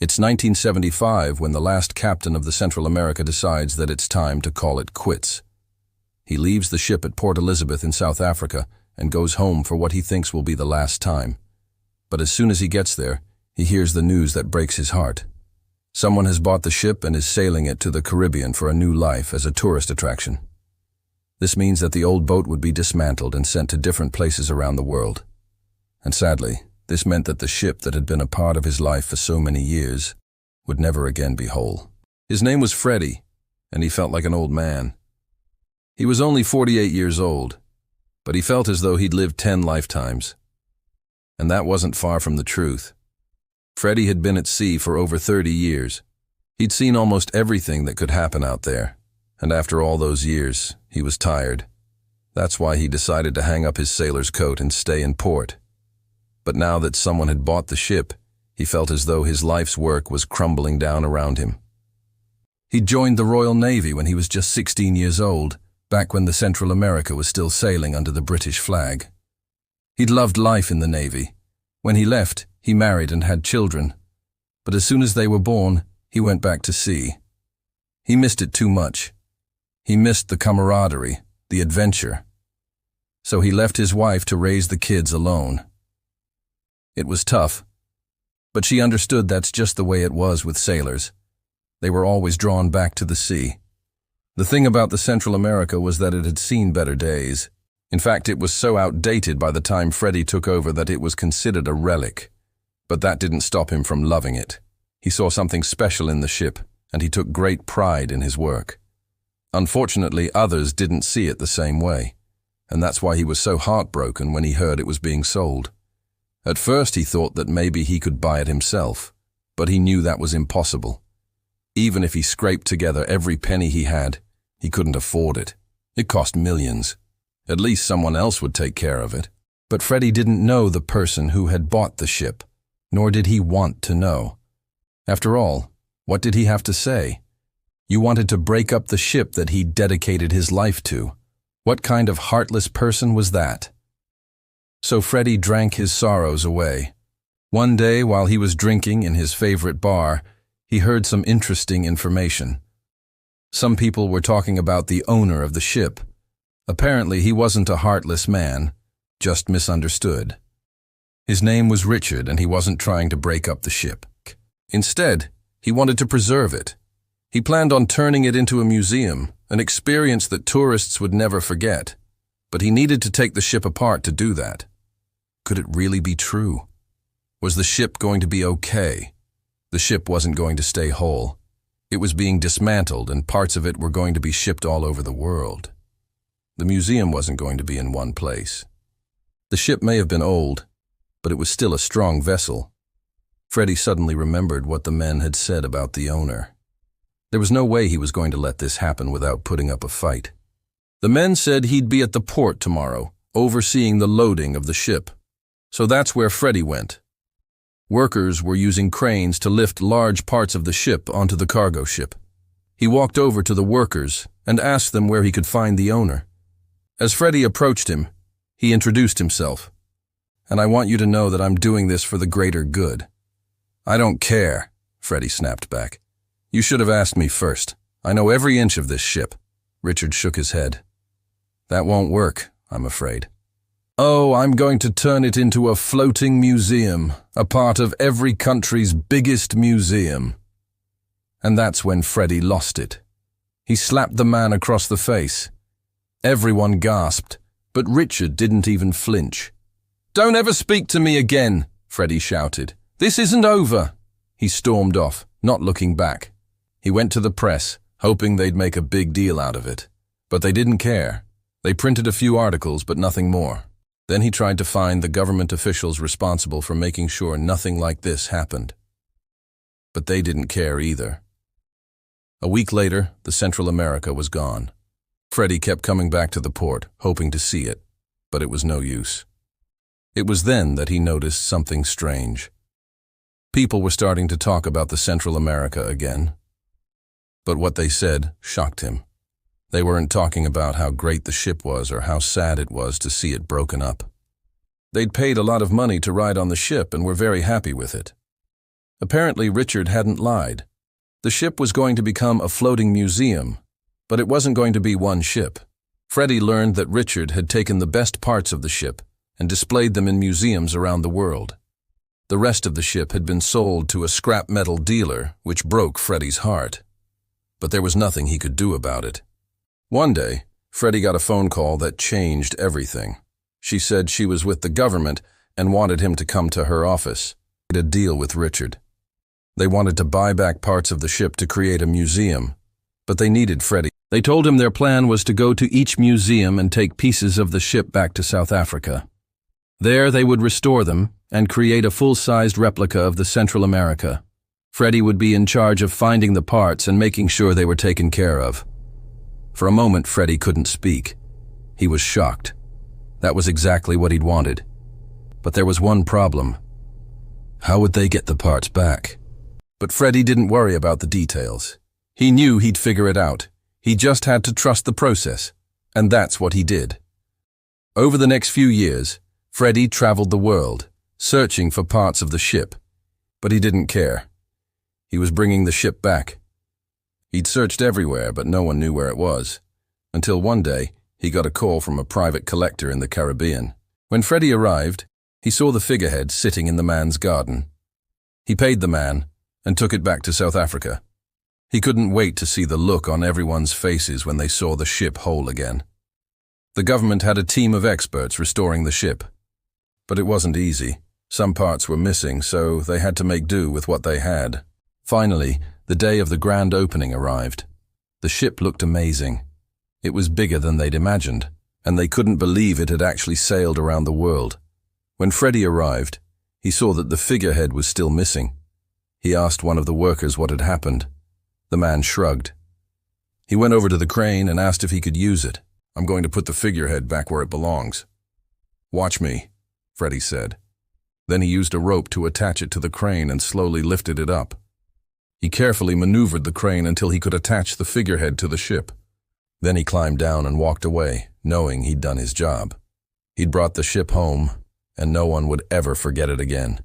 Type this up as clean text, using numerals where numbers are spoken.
It's 1975 when the last captain of the Central America decides that it's time to call it quits. He leaves the ship at Port Elizabeth in South Africa and goes home for what he thinks will be the last time. But as soon as he gets there, he hears the news that breaks his heart. Someone has bought the ship and is sailing it to the Caribbean for a new life as a tourist attraction. This means that the old boat would be dismantled and sent to different places around the world. And sadly, this meant that the ship that had been a part of his life for so many years would never again be whole. His name was Freddie, and he felt like an old man. He was only 48 years old, but he felt as though he'd lived 10 lifetimes. And that wasn't far from the truth. Freddie had been at sea for over 30 years. He'd seen almost everything that could happen out there, and after all those years, he was tired. That's why he decided to hang up his sailor's coat and stay in port. But now that someone had bought the ship, he felt as though his life's work was crumbling down around him. He joined the Royal Navy when he was just 16 years old, back when the Central America was still sailing under the British flag. He'd loved life in the Navy. When he left, he married and had children. But as soon as they were born, he went back to sea. He missed it too much. He missed the camaraderie, the adventure. So he left his wife to raise the kids alone. It was tough, but she understood that's just the way it was with sailors. They were always drawn back to the sea. The thing about the Central America was that it had seen better days. In fact, it was so outdated by the time Freddie took over that it was considered a relic. But that didn't stop him from loving it. He saw something special in the ship, and he took great pride in his work. Unfortunately, others didn't see it the same way, and that's why he was so heartbroken when he heard it was being sold. At first he thought that maybe he could buy it himself, but he knew that was impossible. Even if he scraped together every penny he had, he couldn't afford it. It cost millions. At least someone else would take care of it. But Freddie didn't know the person who had bought the ship, nor did he want to know. After all, what did he have to say? You wanted to break up the ship that he'd dedicated his life to. What kind of heartless person was that? So Freddie drank his sorrows away. One day, while he was drinking in his favorite bar, he heard some interesting information. Some people were talking about the owner of the ship. Apparently, he wasn't a heartless man, just misunderstood. His name was Richard, and he wasn't trying to break up the ship. Instead, he wanted to preserve it. He planned on turning it into a museum, an experience that tourists would never forget. But he needed to take the ship apart to do that. Could it really be true? Was the ship going to be okay? The ship wasn't going to stay whole. It was being dismantled, and parts of it were going to be shipped all over the world. The museum wasn't going to be in one place. The ship may have been old, but it was still a strong vessel. Freddie suddenly remembered what the men had said about the owner. There was no way he was going to let this happen without putting up a fight. The men said he'd be at the port tomorrow, overseeing the loading of the ship. So that's where Freddie went. Workers were using cranes to lift large parts of the ship onto the cargo ship. He walked over to the workers and asked them where he could find the owner. As Freddie approached him, he introduced himself. "And I want you to know that I'm doing this for the greater good." "I don't care," Freddie snapped back. "You should have asked me first. I know every inch of this ship." Richard shook his head. "That won't work, I'm afraid." "Oh, I'm going to turn it into a floating museum, a part of every country's biggest museum." And that's when Freddie lost it. He slapped the man across the face. Everyone gasped, but Richard didn't even flinch. "Don't ever speak to me again," Freddie shouted. "This isn't over." He stormed off, not looking back. He went to the press, hoping they'd make a big deal out of it. But they didn't care. They printed a few articles, but nothing more. Then he tried to find the government officials responsible for making sure nothing like this happened. But they didn't care either. A week later, the Central America was gone. Freddie kept coming back to the port, hoping to see it, but it was no use. It was then that he noticed something strange. People were starting to talk about the Central America again. But what they said shocked him. They weren't talking about how great the ship was or how sad it was to see it broken up. They'd paid a lot of money to ride on the ship and were very happy with it. Apparently, Richard hadn't lied. The ship was going to become a floating museum, but it wasn't going to be one ship. Freddie learned that Richard had taken the best parts of the ship and displayed them in museums around the world. The rest of the ship had been sold to a scrap metal dealer, which broke Freddie's heart. But there was nothing he could do about it. One day, Freddie got a phone call that changed everything. She said she was with the government and wanted him to come to her office. He had a deal with Richard. They wanted to buy back parts of the ship to create a museum, but they needed Freddie. They told him their plan was to go to each museum and take pieces of the ship back to South Africa. There they would restore them and create a full-sized replica of the Central America. Freddie would be in charge of finding the parts and making sure they were taken care of. For a moment, Freddie couldn't speak. He was shocked. That was exactly what he'd wanted. But there was one problem. How would they get the parts back? But Freddie didn't worry about the details. He knew he'd figure it out. He just had to trust the process, and that's what he did. Over the next few years, Freddie traveled the world, searching for parts of the ship, but he didn't care. He was bringing the ship back. He'd searched everywhere, but no one knew where it was, until one day he got a call from a private collector in the Caribbean. When Freddie arrived, he saw the figurehead sitting in the man's garden. He paid the man and took it back to South Africa. He couldn't wait to see the look on everyone's faces when they saw the ship whole again. The government had a team of experts restoring the ship. But it wasn't easy. Some parts were missing, so they had to make do with what they had. Finally, the day of the grand opening arrived. The ship looked amazing. It was bigger than they'd imagined, and they couldn't believe it had actually sailed around the world. When Freddie arrived, he saw that the figurehead was still missing. He asked one of the workers what had happened. The man shrugged. He went over to the crane and asked if he could use it. "I'm going to put the figurehead back where it belongs." "Watch me," Freddie said. Then he used a rope to attach it to the crane and slowly lifted it up. He carefully maneuvered the crane until he could attach the figurehead to the ship. Then he climbed down and walked away, knowing he'd done his job. He'd brought the ship home, and no one would ever forget it again.